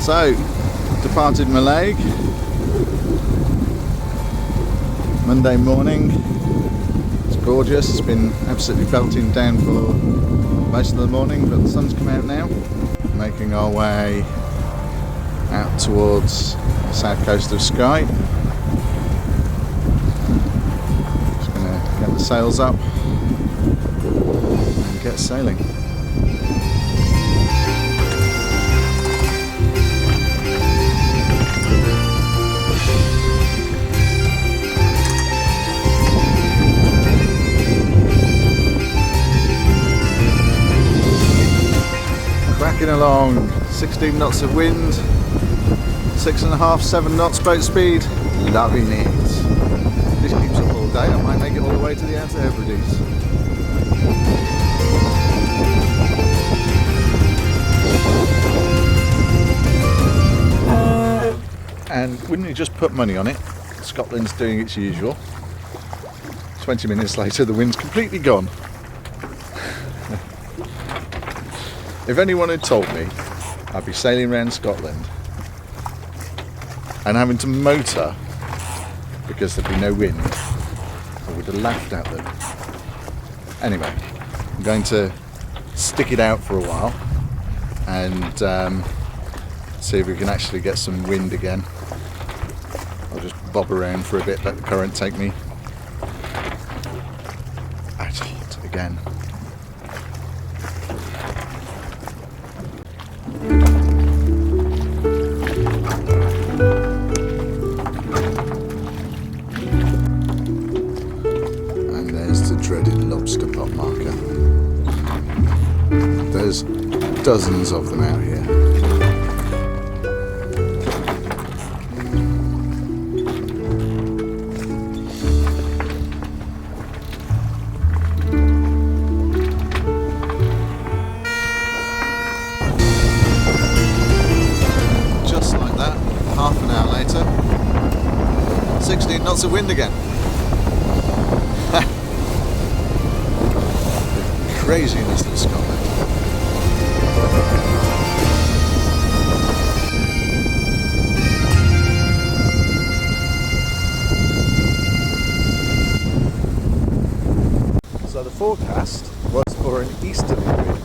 So, departed Mallaig Monday morning. It's gorgeous. It's been absolutely belting down for most of the morning, but the sun's come out now. Making our way out towards the south coast of Skye. Just gonna get the sails up and get sailing. Cracking along, 16 knots of wind, 6.5, 7 knots boat speed, loving it. This keeps up all day, I might make it all the way to the Outer Hebrides. And wouldn't you just put money on it, Scotland's doing its usual. 20 minutes later the wind's completely gone. If anyone had told me I'd be sailing around Scotland and having to motor because there'd be no wind, I would have laughed at them. Anyway, I'm going to stick it out for a while and see if we can actually get some wind again. I'll just bob around for a bit, let the current take me out again. Dreaded lobster pot marker. There's dozens of them out here. Just like that, half an hour later, 16 knots of wind again. Craziness in Scotland. So the forecast was for an easterly wind,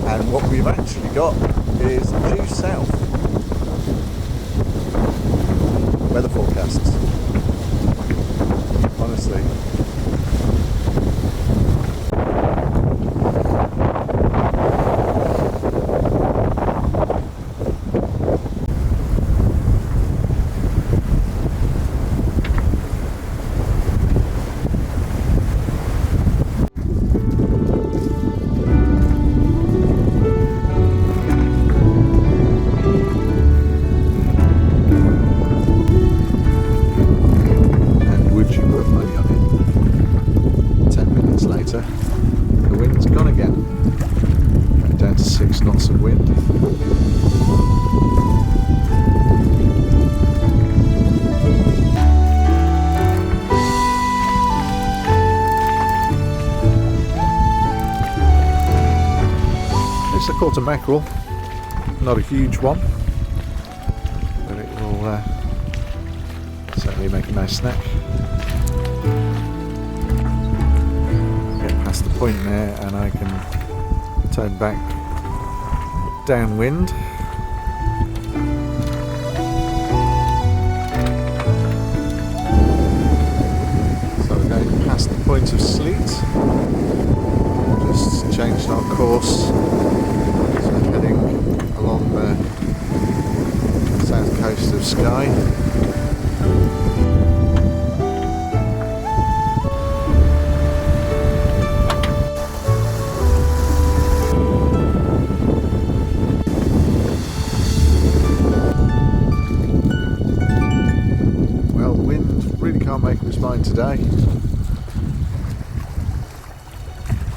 and what we've actually got is due south. Weather forecasts. Honestly. The wind's gone again. Going down to 6 knots of wind. It's a quarter mackerel, not a huge one, but it will certainly make a nice snack. Past the point there and I can turn back downwind. So we're going past the point of sleet. Just changed our course. So we're heading along the south coast of Skye. Can't make up his mind today.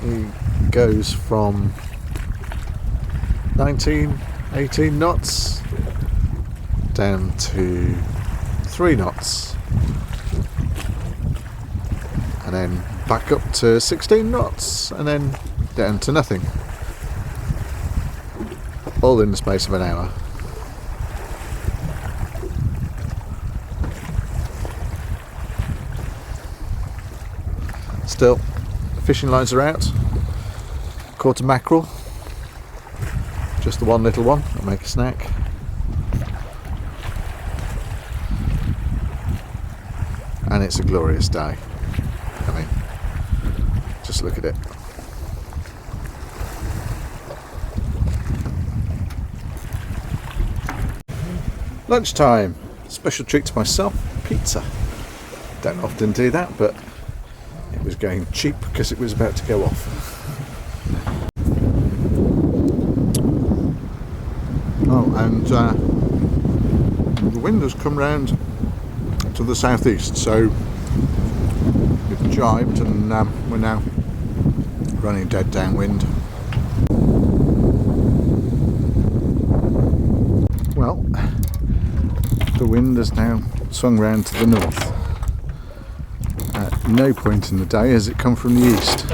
He goes from 19, 18 knots down to 3 knots and then back up to 16 knots and then down to nothing, all in the space of an hour. still, the fishing lines are out. Caught a mackerel, just the one little one. I'll make a snack. And it's a glorious day. I mean, just look at it. Lunchtime, special treat to myself, pizza. Don't often do that, but it was going cheap because it was about to go off. Oh, and the wind has come round to the southeast, so we've jibed and we're now running dead downwind. Well, the wind has now swung round to the north. At no point in the day has it come from the east.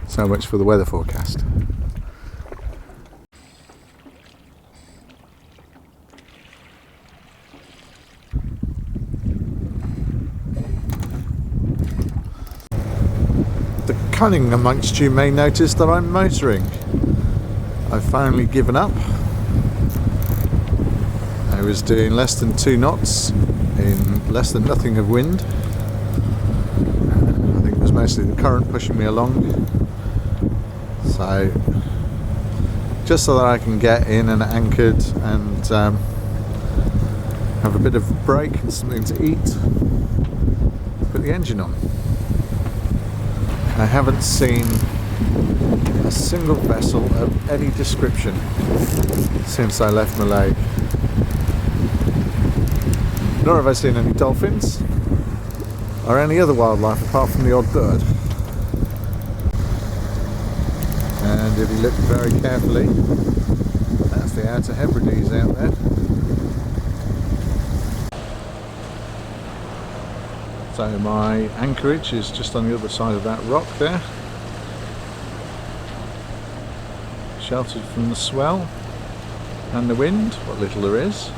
So much for the weather forecast. The cunning amongst you may notice that I'm motoring. I've finally given up. I was doing less than 2 knots in less than nothing of wind. I think it was mostly the current pushing me along. So, just so that I can get in and anchored and have a bit of a break and something to eat, put the engine on. I haven't seen a single vessel of any description since I left Malay. Nor have I seen any dolphins or any other wildlife apart from the odd bird. And if you look very carefully, that's the Outer Hebrides out there. So my anchorage is just on the other side of that rock there, sheltered from the swell and the wind, what little there is.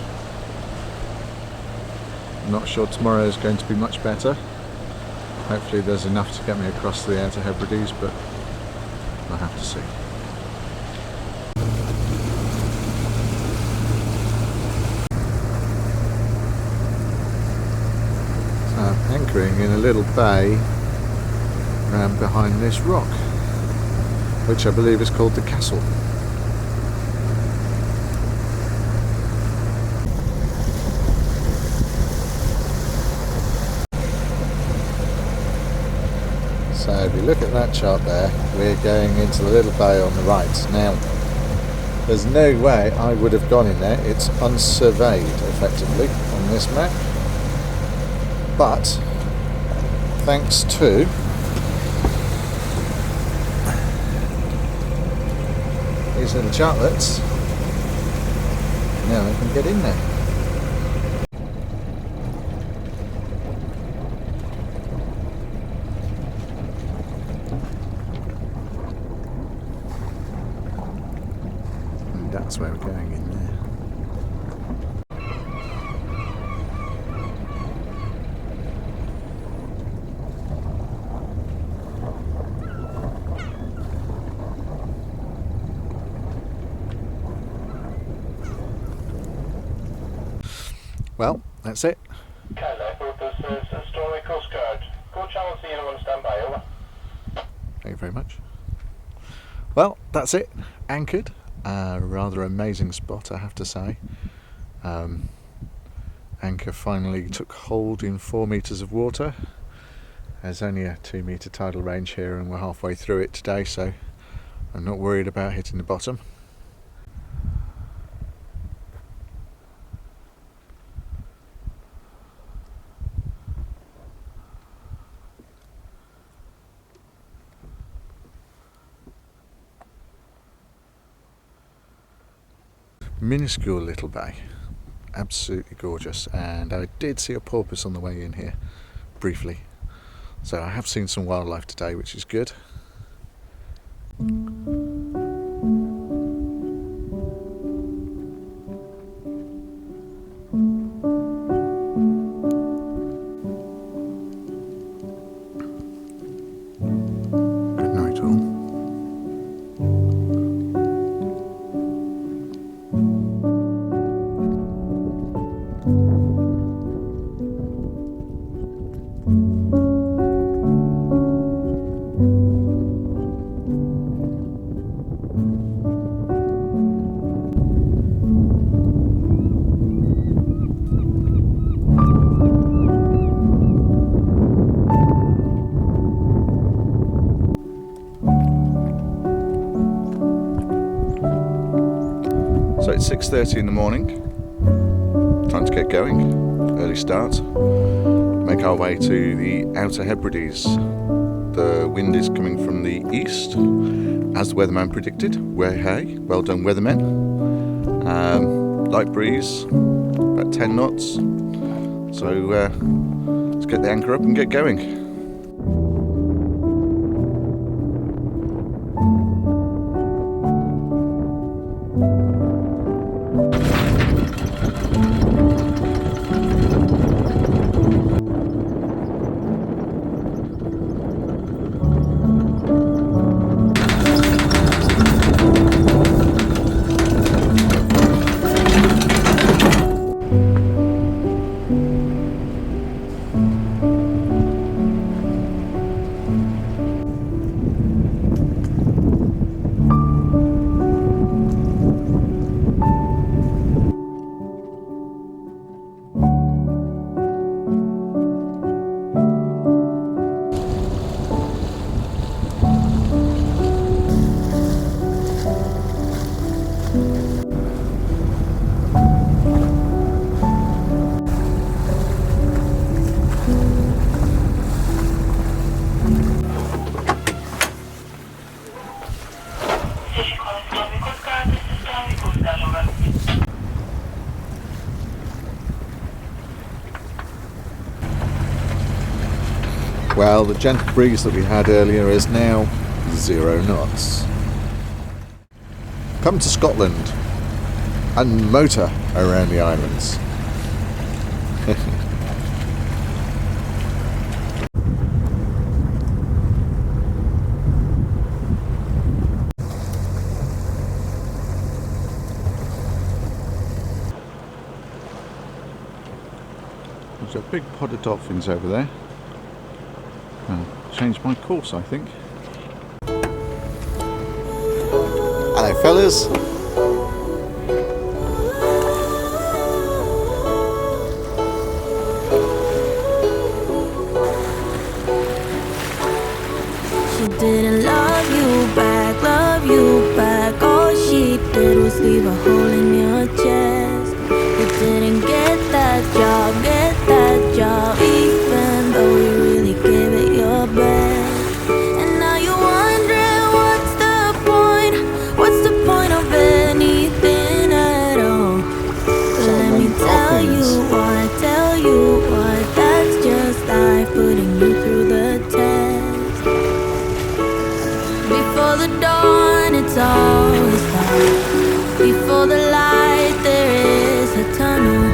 I'm not sure tomorrow is going to be much better. Hopefully there's enough to get me across the Outer Hebrides, but I'll have to see. So I'm anchoring in a little bay around behind this rock, which I believe is called the Castle. So if you look at that chart there, we're going into the little bay on the right. Now, there's no way I would have gone in there. It's unsurveyed, effectively, on this map. But, thanks to these little chartlets, now I can get in there. That's where we're going in there. Well, that's it. Stormy Coast Guard. Go channel 0 and stand by, over. Thank you very much. Well, that's it. Anchored. Rather amazing spot, I have to say. Anchor finally took hold in 4 metres of water. There's only a 2 metre tidal range here and we're halfway through it today, so I'm not worried about hitting the bottom. Minuscule little bay, absolutely gorgeous, and I did see a porpoise on the way in here briefly, so I have seen some wildlife today, which is good. So it's 6:30 in the morning. Time to get going. Early start. Make our way to the Outer Hebrides. The wind is coming from the east, as the weatherman predicted. Hey, well done, weathermen. Light breeze, about 10 knots. So let's get the anchor up and get going. Well, the gentle breeze that we had earlier is now 0 knots. Come to Scotland and motor around the islands. There's a big pod of dolphins over there. Changed my course, I think. Hello, fellas. She didn't love you back. All she did was leave a hole in your chest. You didn't get that job, even though you really gave it your best. And now you're wondering what's the point of anything at all? Let me tell you why, that's just life putting you through the test. Before the dawn, it's always dark. Before the light, there is a tunnel.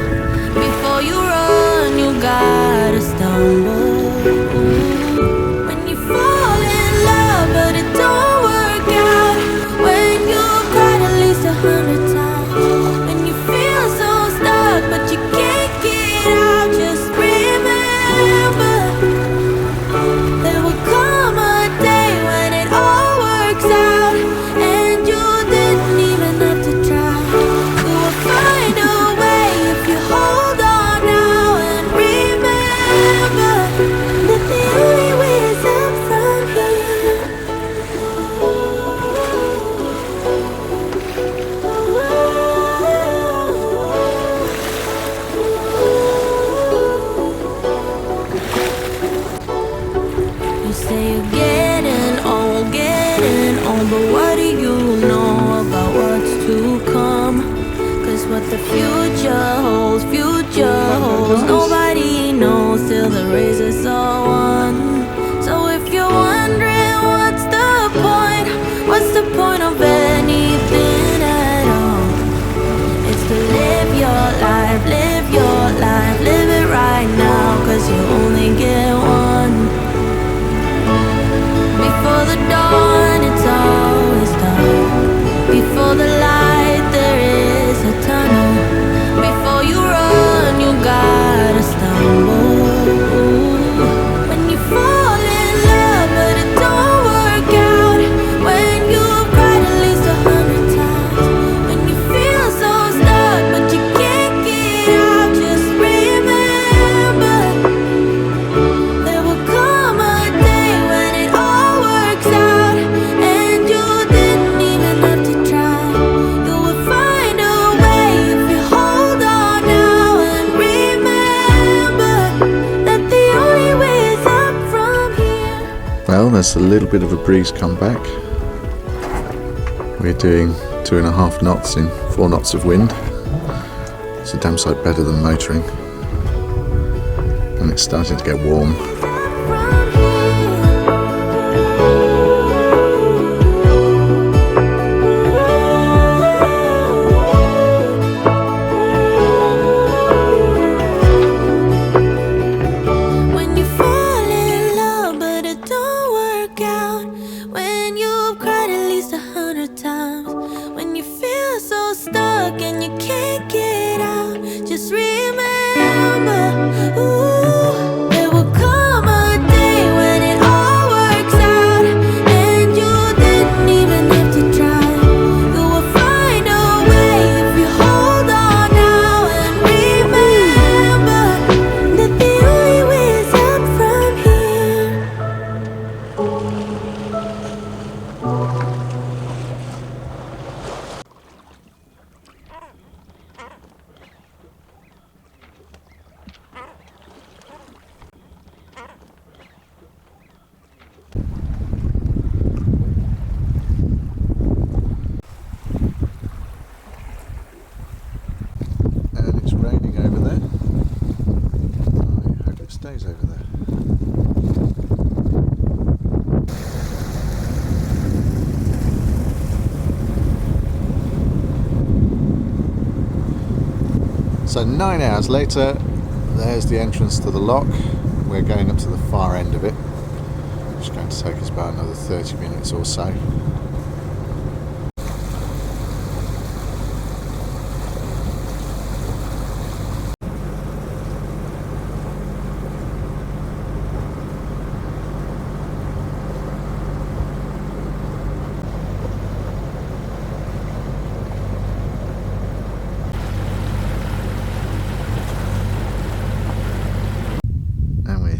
Before you run, you gotta stumble. When you fall in love, but it don't work out. When you've cried at least 100 times. When you feel so stuck, but you can't get out. Just remember, there will come a day when it all works out, and you didn't even have to try. You will find a way if you hold on now and remember that the only way is up from here. You say you're getting old, but what do you know about what's to come? 'Cause what the future holds, nobody knows till the race is all won. So if you're wondering what's the point of anything at all? It's to live your life, live it right now, 'cause you only get one. Before the dawn, it's always dark. Before the light, there is a tunnel. Before you run, you gotta stumble. When you fall in love, but it don't work out. When you've cried at well. There's a little bit of a breeze come back. We're doing 2.5 knots in 4 knots of wind. It's a damn sight better than motoring. And it's starting to get warm. Stays over there. So 9 hours later, there's the entrance to the lock. We're going up to the far end of it, which is going to take us about another 30 minutes or so.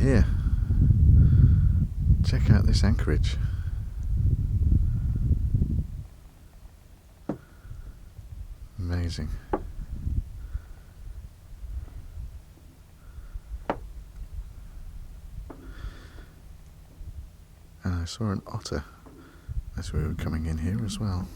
Here, check out this anchorage. Amazing. And I saw an otter as we were coming in here as well.